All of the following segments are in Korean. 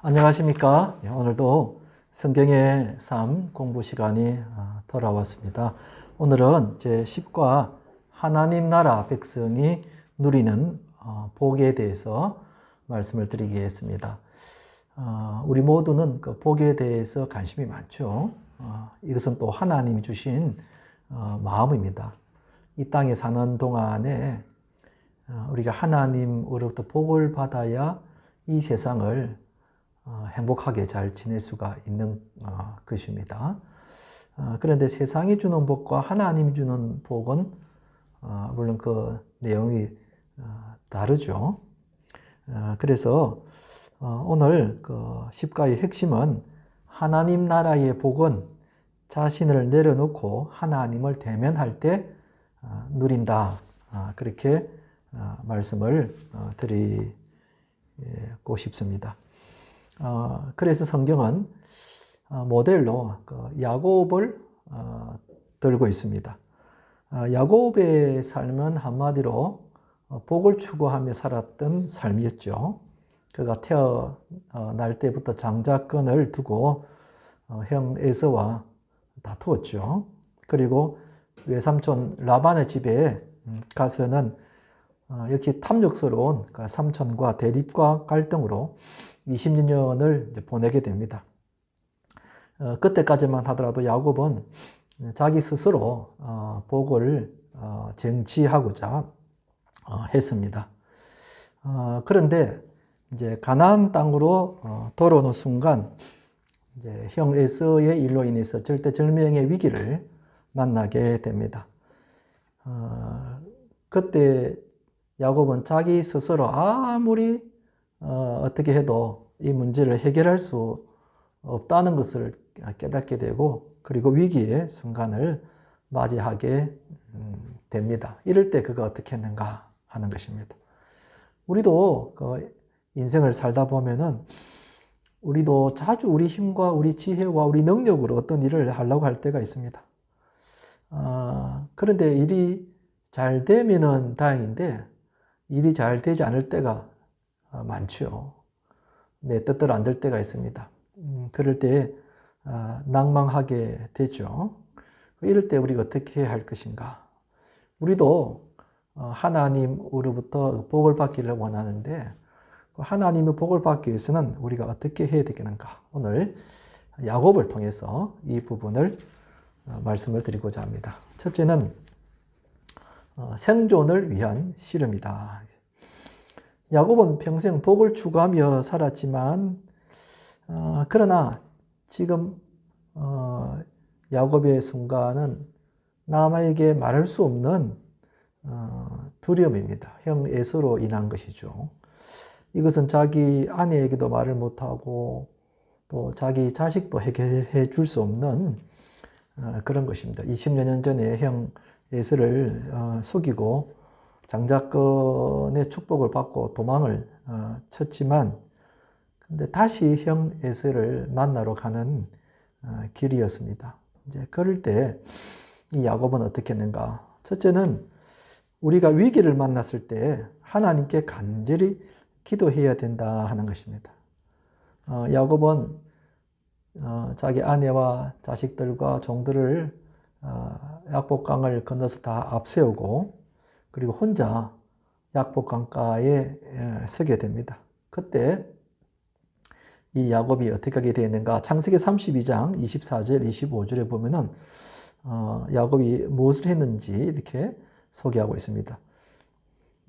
안녕하십니까? 오늘도 성경의 삶 공부 시간이 돌아왔습니다. 오늘은 제10과 하나님 나라 백성이 누리는 복에 대해서 말씀을 드리겠습니다. 우리 모두는 그 복에 대해서 관심이 많죠. 이것은 또 하나님이 주신 마음입니다. 이 땅에 사는 동안에 우리가 하나님으로부터 복을 받아야 이 세상을 행복하게 잘 지낼 수가 있는 것입니다. 그런데 세상이 주는 복과 하나님이 주는 복은 물론 그 내용이 다르죠. 그래서 오늘 그 십가의 핵심은 하나님 나라의 복은 자신을 내려놓고 하나님을 대면할 때 누린다. 그렇게 말씀을 드리고 싶습니다. 그래서 성경은 모델로 야곱을 들고 있습니다. 야곱의 삶은 한마디로 복을 추구하며 살았던 삶이었죠. 그가 태어날 때부터 장자권을 두고 형 에서와 다투었죠. 그리고 외삼촌 라반의 집에 가서는 역시 탐욕스러운 삼촌과 대립과 갈등으로 20년을 보내게 됩니다. 그때까지만 하더라도 야곱은 자기 스스로 복을 쟁취하고자 했습니다. 그런데 이제 가나안 땅으로 돌아오는 순간 이제 형 에서의 일로 인해서 절대절명의 위기를 만나게 됩니다. 그때 야곱은 자기 스스로 아무리 어떻게 해도 이 문제를 해결할 수 없다는 것을 깨닫게 되고 그리고 위기의 순간을 맞이하게 됩니다. 이럴 때 그가 어떻게 했는가 하는 것입니다. 우리도 그 인생을 살다 보면은 우리도 자주 우리 힘과 우리 지혜와 우리 능력으로 어떤 일을 하려고 할 때가 있습니다. 그런데 일이 잘 되면은 다행인데 일이 잘 되지 않을 때가 많죠. 내 뜻대로 안 될 때가 있습니다. 그럴 때 낭망하게 되죠. 이럴 때 우리가 어떻게 해야 할 것인가? 우리도 하나님으로부터 복을 받기를 원하는데 하나님의 복을 받기 위해서는 우리가 어떻게 해야 되겠는가? 오늘 야곱을 통해서 이 부분을 말씀을 드리고자 합니다. 첫째는 생존을 위한 씨름이다. 야곱은 평생 복을 추구하며 살았지만 그러나 지금 야곱의 순간은 남에게 말할 수 없는 두려움입니다. 형 에서로 인한 것이죠. 이것은 자기 아내에게도 말을 못하고 또 자기 자식도 해결해 줄 수 없는 그런 것입니다. 20여 년 전에 형 에서를 속이고 장자권의 축복을 받고 도망을 쳤지만 근데 다시 형 에서를 만나러 가는 길이었습니다. 이제 그럴 때 이 야곱은 어떻게 했는가? 첫째는 우리가 위기를 만났을 때 하나님께 간절히 기도해야 된다 하는 것입니다. 야곱은 자기 아내와 자식들과 종들을 약복강을 건너서 다 앞세우고 그리고 혼자 약복강가에 서게 됩니다. 그때 이 야곱이 어떻게 하게 되었는가? 창세기 32장 24절 25절에 보면은 야곱이 무엇을 했는지 이렇게 소개하고 있습니다.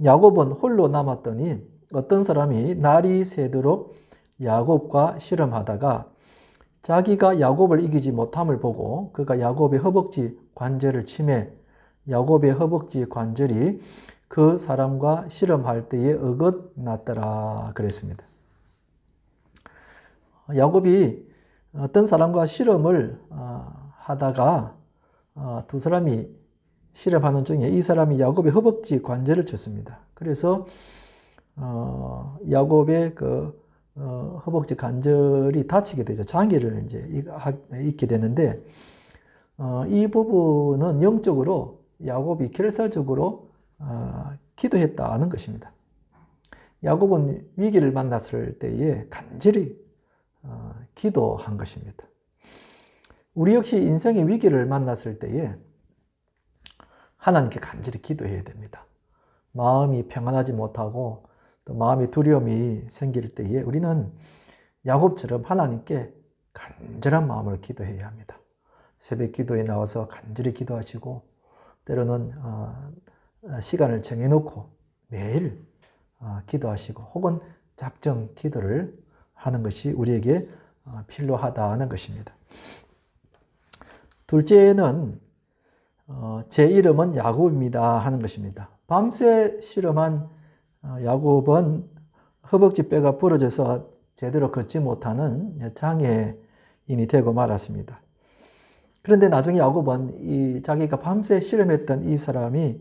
야곱은 홀로 남았더니 어떤 사람이 날이 새도록 야곱과 씨름하다가 자기가 야곱을 이기지 못함을 보고 그가 야곱의 허벅지 관절을 치매 야곱의 허벅지 관절이 그 사람과 씨름할 때에 어긋났더라 그랬습니다. 야곱이 어떤 사람과 씨름을 하다가 두 사람이 씨름하는 중에 이 사람이 야곱의 허벅지 관절을 쳤습니다. 그래서 야곱의 그 허벅지 관절이 다치게 되죠. 장기를 이제 입게 되는데 이 부분은 영적으로 야곱이 결사적으로 기도했다는 것입니다. 야곱은 위기를 만났을 때에 간절히 기도한 것입니다. 우리 역시 인생의 위기를 만났을 때에 하나님께 간절히 기도해야 됩니다. 마음이 평안하지 못하고 또 마음의 두려움이 생길 때에 우리는 야곱처럼 하나님께 간절한 마음으로 기도해야 합니다. 새벽 기도에 나와서 간절히 기도하시고 때로는 시간을 정해놓고 매일 기도하시고 혹은 작정 기도를 하는 것이 우리에게 필요하다는 것입니다. 둘째는 제 이름은 야곱입니다 하는 것입니다. 밤새 실험한 야곱은 허벅지 뼈가 부러져서 제대로 걷지 못하는 장애인이 되고 말았습니다. 그런데 나중에 야곱은 자기가 밤새 실험했던 이 사람이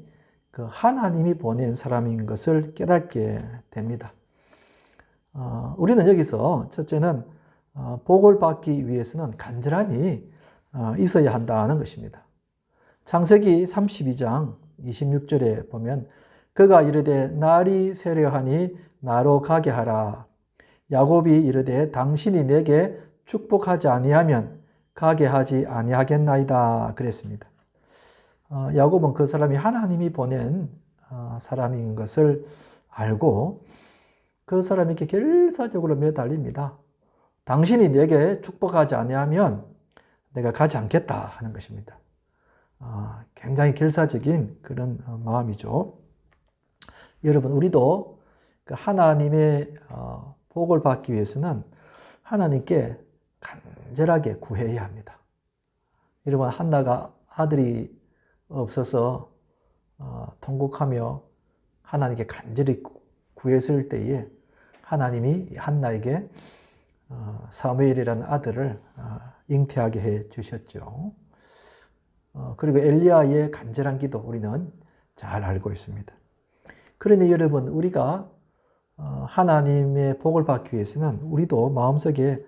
그 하나님이 보낸 사람인 것을 깨닫게 됩니다. 우리는 여기서 첫째는 복을 받기 위해서는 간절함이 있어야 한다는 것입니다. 창세기 32장 26절에 보면 그가 이르되 날이 새려하니 나로 가게 하라. 야곱이 이르되 당신이 내게 축복하지 아니하면 가게 하지 아니하겠나이다 그랬습니다. 야곱은 그 사람이 하나님이 보낸 사람인 것을 알고 그 사람에게 결사적으로 매달립니다. 당신이 내게 축복하지 아니하면 내가 가지 않겠다 하는 것입니다. 굉장히 결사적인 그런 마음이죠. 여러분, 우리도 하나님의 복을 받기 위해서는 하나님께 간절하게 구해야 합니다. 여러분, 한나가 아들이 없어서 통곡하며 하나님께 간절히 구했을 때에 하나님이 한나에게 사무엘이라는 아들을 잉태하게 해 주셨죠. 그리고 엘리야의 간절한 기도 우리는 잘 알고 있습니다. 그러니 여러분, 우리가 하나님의 복을 받기 위해서는 우리도 마음속에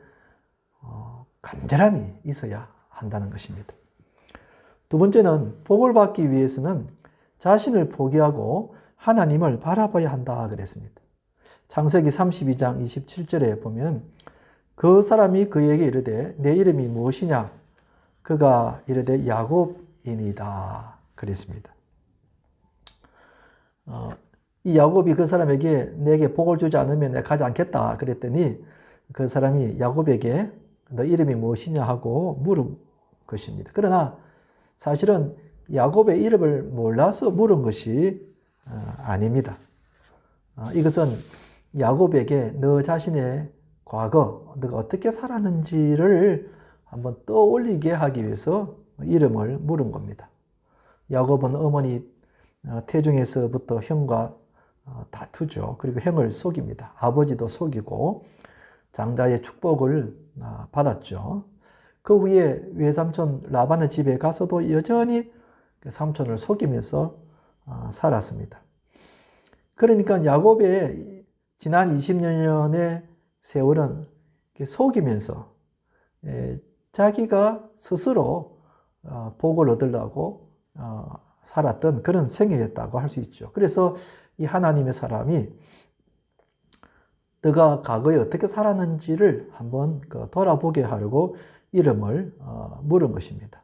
간절함이 있어야 한다는 것입니다. 두 번째는 복을 받기 위해서는 자신을 포기하고 하나님을 바라봐야 한다 그랬습니다. 창세기 32장 27절에 보면 그 사람이 그에게 이르되 내 이름이 무엇이냐? 그가 이르되 야곱이니이다 그랬습니다. 이 야곱이 그 사람에게 내게 복을 주지 않으면 내가 가지 않겠다 그랬더니 그 사람이 야곱에게 너 이름이 무엇이냐 하고 물은 것입니다. 그러나 사실은 야곱의 이름을 몰라서 물은 것이 아닙니다. 이것은 야곱에게 너 자신의 과거, 너가 어떻게 살았는지를 한번 떠올리게 하기 위해서 이름을 물은 겁니다. 야곱은 어머니 태중에서부터 형과 다투죠. 그리고 형을 속입니다. 아버지도 속이고 장자의 축복을 받았죠. 그 후에 외삼촌 라반의 집에 가서도 여전히 삼촌을 속이면서 살았습니다. 그러니까 야곱의 지난 20년의 세월은 속이면서 자기가 스스로 복을 얻으려고 살았던 그런 생애였다고 할 수 있죠. 그래서 이 하나님의 사람이 너가 과거에 어떻게 살았는지를 한번 돌아보게 하려고 이름을 물은 것입니다.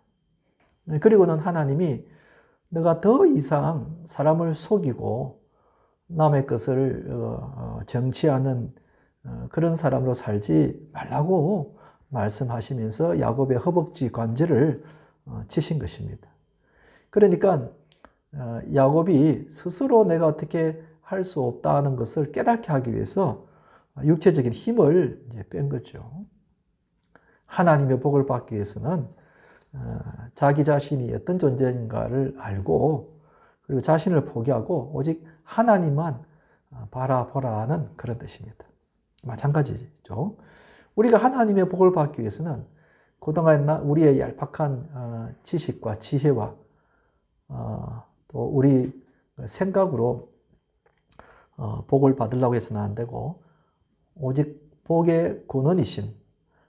그리고는 하나님이 너가 더 이상 사람을 속이고 남의 것을 정치하는 그런 사람으로 살지 말라고 말씀하시면서 야곱의 허벅지 관절을 치신 것입니다. 그러니까 야곱이 스스로 내가 어떻게 할 수 없다는 것을 깨닫게 하기 위해서 육체적인 힘을 뺀 거죠. 하나님의 복을 받기 위해서는 자기 자신이 어떤 존재인가를 알고 그리고 자신을 포기하고 오직 하나님만 바라보라는 그런 뜻입니다. 마찬가지죠. 우리가 하나님의 복을 받기 위해서는 그동안 우리의 얄팍한 지식과 지혜와 또 우리 생각으로 복을 받으려고 해서는 안 되고 오직 복의 근원이신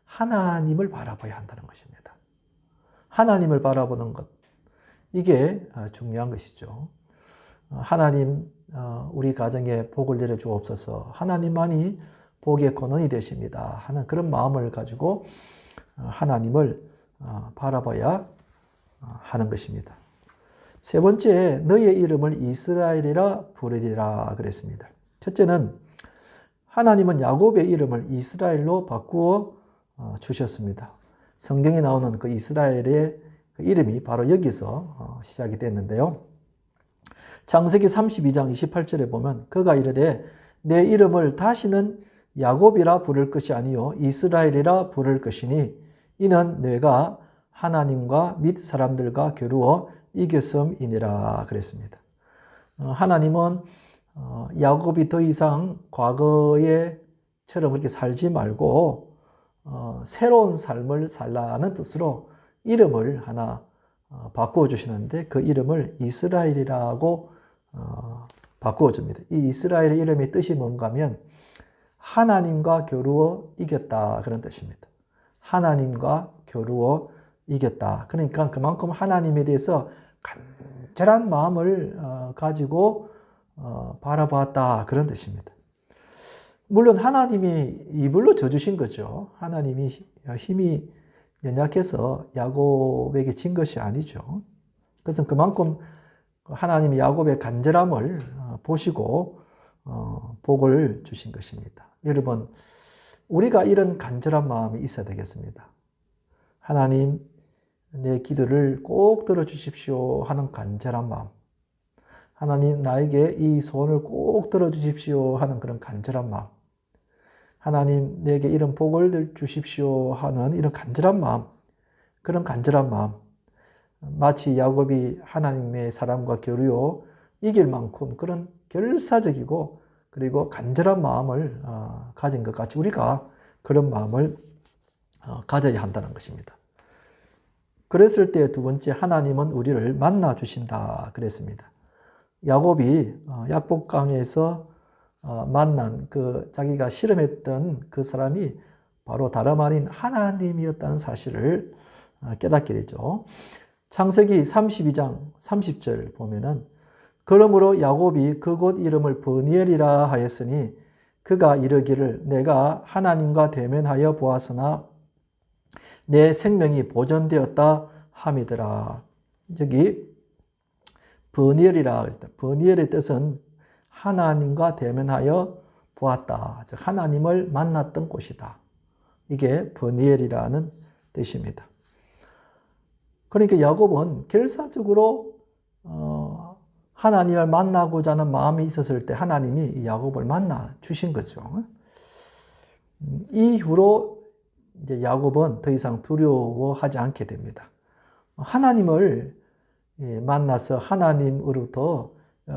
하나님을 바라봐야 한다는 것입니다. 하나님을 바라보는 것, 이게 중요한 것이죠. 하나님, 우리 가정에 복을 내려 주옵소서. 하나님만이 복의 근원이 되십니다 하는 그런 마음을 가지고 하나님을 바라봐야 하는 것입니다. 세 번째, 너의 이름을 이스라엘이라 부르리라 그랬습니다. 첫째는 하나님은 야곱의 이름을 이스라엘로 바꾸어 주셨습니다. 성경에 나오는 그 이스라엘의 그 이름이 바로 여기서 시작이 됐는데요. 창세기 32장 28절에 보면 그가 이르되 내 이름을 다시는 야곱이라 부를 것이 아니요 이스라엘이라 부를 것이니 이는 내가 하나님과 및 사람들과 겨루어 이겼음이니라 그랬습니다. 하나님은 야곱이 더 이상 과거에처럼 그렇게 살지 말고 새로운 삶을 살라는 뜻으로 이름을 하나 바꾸어 주시는데 그 이름을 이스라엘이라고 바꾸어 줍니다. 이 이스라엘의 이름의 뜻이 뭔가 하면 하나님과 겨루어 이겼다 그런 뜻입니다. 하나님과 겨루어 이겼다. 그러니까 그만큼 하나님에 대해서 간절한 마음을 가지고 바라보았다 그런 뜻입니다. 물론 하나님이 이불로 져주신 거죠. 하나님이 힘이 연약해서 야곱에게 진 것이 아니죠. 그래서 그만큼 하나님이 야곱의 간절함을 보시고 복을 주신 것입니다. 여러분, 우리가 이런 간절한 마음이 있어야 되겠습니다. 하나님, 내 기도를 꼭 들어주십시오 하는 간절한 마음. 하나님, 나에게 이 소원을 꼭 들어주십시오 하는 그런 간절한 마음. 하나님, 내게 이런 복을 주십시오 하는 이런 간절한 마음. 그런 간절한 마음. 마치 야곱이 하나님의 사람과 겨루어 이길 만큼 그런 결사적이고 그리고 간절한 마음을 가진 것 같이 우리가 그런 마음을 가져야 한다는 것입니다. 그랬을 때 두 번째, 하나님은 우리를 만나 주신다 그랬습니다. 야곱이 약복강에서 만난 그 자기가 실험했던 그 사람이 바로 다름 아닌 하나님이었다는 사실을 깨닫게 되죠. 창세기 32장 30절 보면은 그러므로 야곱이 그곳 이름을 브니엘이라 하였으니 그가 이르기를 내가 하나님과 대면하여 보았으나 내 생명이 보존되었다 함이더라. 여기 브니엘이라 그랬다. 브니엘의 뜻은 하나님과 대면하여 보았다. 즉 하나님을 만났던 곳이다. 이게 브니엘이라는 뜻입니다. 그러니까 야곱은 결사적으로 하나님을 만나고자 하는 마음이 있었을 때 하나님이 야곱을 만나 주신 거죠. 이후로 이제 야곱은 더 이상 두려워하지 않게 됩니다. 하나님을 만나서 하나님으로부터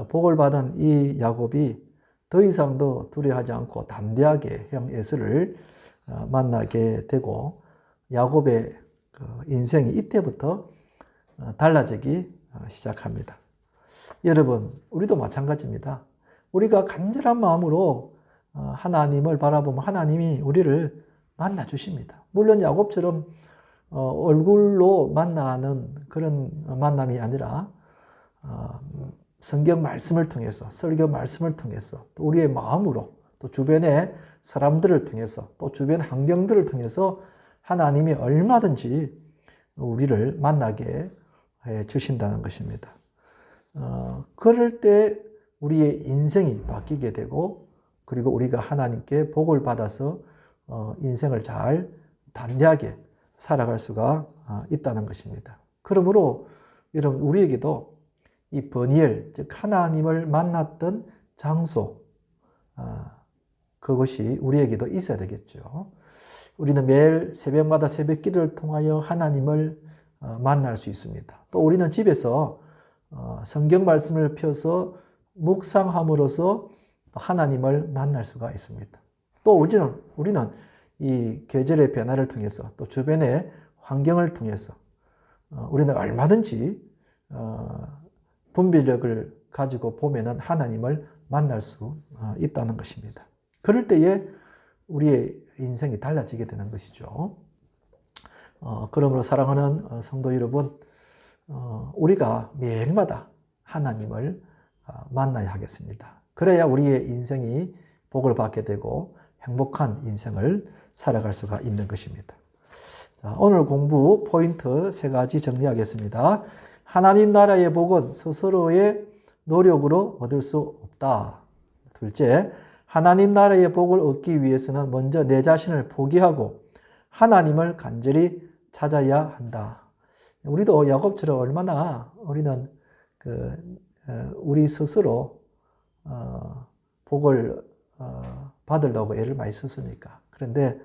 복을 받은 이 야곱이 더 이상도 두려워하지 않고 담대하게 형 에서를 만나게 되고 야곱의 인생이 이때부터 달라지기 시작합니다. 여러분, 우리도 마찬가지입니다. 우리가 간절한 마음으로 하나님을 바라보면 하나님이 우리를 만나 주십니다. 물론 야곱처럼 얼굴로 만나는 그런 만남이 아니라 성경 말씀을 통해서, 설교 말씀을 통해서, 또 우리의 마음으로, 또 주변의 사람들을 통해서, 또 주변 환경들을 통해서 하나님이 얼마든지 우리를 만나게 해 주신다는 것입니다. 그럴 때 우리의 인생이 바뀌게 되고, 그리고 우리가 하나님께 복을 받아서 인생을 잘 담대하게 살아갈 수가 있다는 것입니다. 그러므로 여러분, 우리에게도 이 브니엘, 즉 하나님을 만났던 장소, 그것이 우리에게도 있어야 되겠죠. 우리는 매일 새벽마다 새벽 기도를 통하여 하나님을 만날 수 있습니다. 또 우리는 집에서 성경 말씀을 펴서 묵상함으로써 하나님을 만날 수가 있습니다. 또 우리는 이 계절의 변화를 통해서 또 주변의 환경을 통해서 우리는 얼마든지 분별력을 가지고 보면은 하나님을 만날 수 있다는 것입니다. 그럴 때에 우리의 인생이 달라지게 되는 것이죠. 그러므로 사랑하는 성도 여러분, 우리가 매일마다 하나님을 만나야 하겠습니다. 그래야 우리의 인생이 복을 받게 되고 행복한 인생을 살아갈 수가 있는 것입니다. 자, 오늘 공부 포인트 3가지 정리하겠습니다. 하나님 나라의 복은 스스로의 노력으로 얻을 수 없다. 둘째, 하나님 나라의 복을 얻기 위해서는 먼저 내 자신을 포기하고 하나님을 간절히 찾아야 한다. 우리도 야곱처럼 얼마나 우리는 우리 스스로 복을 받으려고 애를 많이 썼습니까? 그런데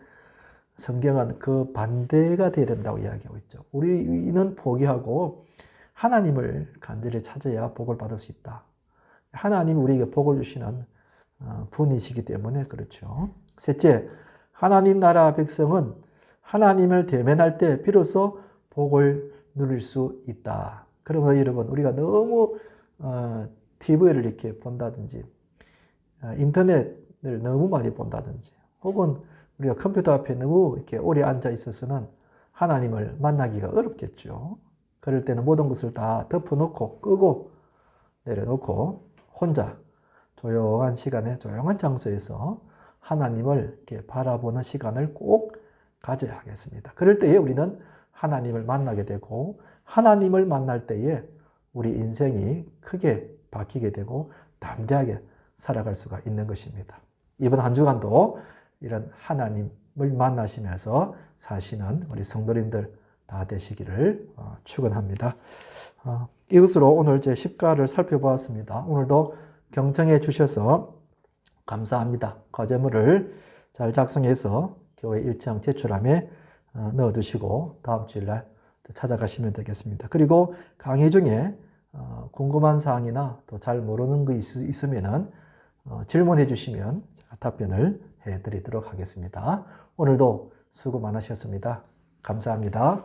성경은 그 반대가 돼야 된다고 이야기하고 있죠. 우리는 포기하고 하나님을 간절히 찾아야 복을 받을 수 있다. 하나님이 우리에게 복을 주시는 분이시기 때문에 그렇죠. 셋째, 하나님 나라 백성은 하나님을 대면할 때 비로소 복을 누릴 수 있다. 그러면 여러분, 우리가 너무 TV를 이렇게 본다든지 인터넷을 너무 많이 본다든지 혹은 우리가 컴퓨터 앞에 너무 이렇게 오래 앉아 있어서는 하나님을 만나기가 어렵겠죠. 그럴 때는 모든 것을 다 덮어놓고 끄고 내려놓고 혼자 조용한 시간에 조용한 장소에서 하나님을 이렇게 바라보는 시간을 꼭 가져야 하겠습니다. 그럴 때에 우리는 하나님을 만나게 되고 하나님을 만날 때에 우리 인생이 크게 바뀌게 되고 담대하게 살아갈 수가 있는 것입니다. 이번 한 주간도 이런 하나님을 만나시면서 사시는 우리 성도님들 다 되시기를 축원합니다. 이것으로 오늘 제 10가를 살펴보았습니다. 오늘도 경청해 주셔서 감사합니다. 과제물을 잘 작성해서 교회 일정 제출함에 넣어두시고 다음 주일날 찾아가시면 되겠습니다. 그리고 강의 중에 궁금한 사항이나 또 잘 모르는 거 있으면 질문해 주시면 제가 답변을 해드리도록 하겠습니다. 오늘도 수고 많으셨습니다. 감사합니다.